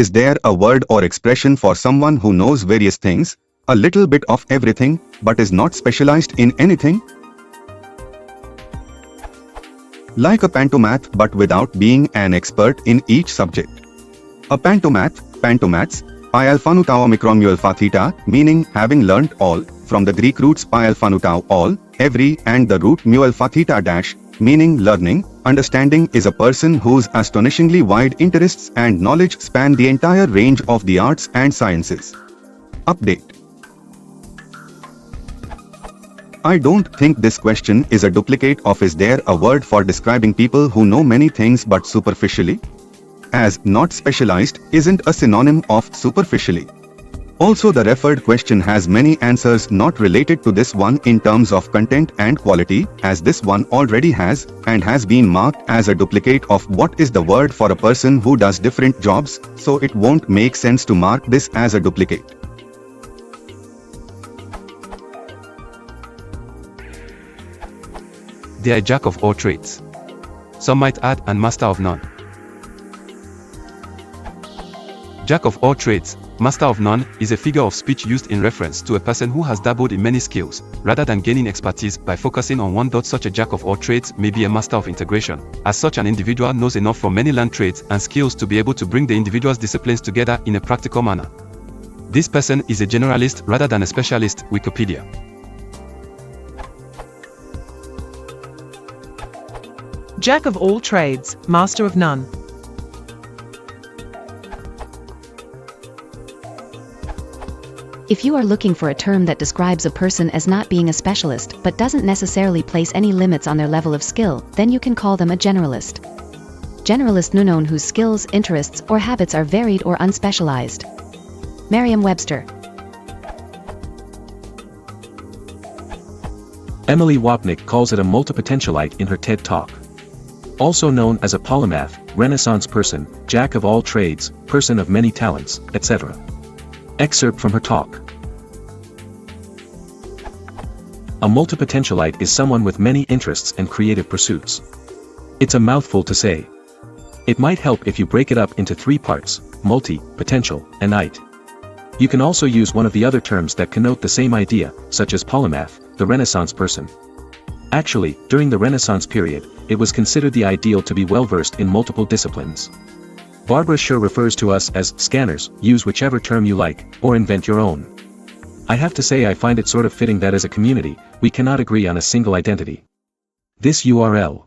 Is there a word or expression for someone who knows various things, a little bit of everything, but is not specialized in anything? Like a pantomath but without being an expert in each subject. A pantomath, pantomats, pi alpha nu tau omicron mu alpha theta, meaning having learnt all, from the Greek roots pi alpha nu tau all, every, and the root mu alpha theta dash, meaning learning, understanding, is a person whose astonishingly wide interests and knowledge span the entire range of the arts and sciences. Update. I don't think this question is a duplicate of is there a word for describing people who know many things but superficially? As not specialized isn't a synonym of superficially. Also, the referred question has many answers not related to this one in terms of content and quality, as this one already has, and has been marked as a duplicate of what is the word for a person who does different jobs, so it won't make sense to mark this as a duplicate. They are a jack of all trades. Some might add, and master of none. Jack of all trades, master of none, is a figure of speech used in reference to a person who has dabbled in many skills, rather than gaining expertise by focusing on one. Such a jack of all trades may be a master of integration, as such an individual knows enough from many learned trades and skills to be able to bring the individual's disciplines together in a practical manner. This person is a generalist rather than a specialist. Wikipedia. Jack of all trades, master of none. If you are looking for a term that describes a person as not being a specialist but doesn't necessarily place any limits on their level of skill, then you can call them a generalist. Generalist known whose skills, interests, or habits are varied or unspecialized. Merriam-Webster. Emily Wapnick calls it a multipotentialite in her TED Talk. Also known as a polymath, Renaissance person, jack of all trades, person of many talents, etc. Excerpt from her talk. A multipotentialite is someone with many interests and creative pursuits. It's a mouthful to say. It might help if you break it up into 3 parts, multi, potential, and ite. You can also use one of the other terms that connote the same idea, such as polymath, the Renaissance person. Actually, during the Renaissance period, it was considered the ideal to be well-versed in multiple disciplines. Barbara Sher refers to us as scanners. Use whichever term you like, or invent your own. I have to say I find it sort of fitting that as a community, we cannot agree on a single identity. This URL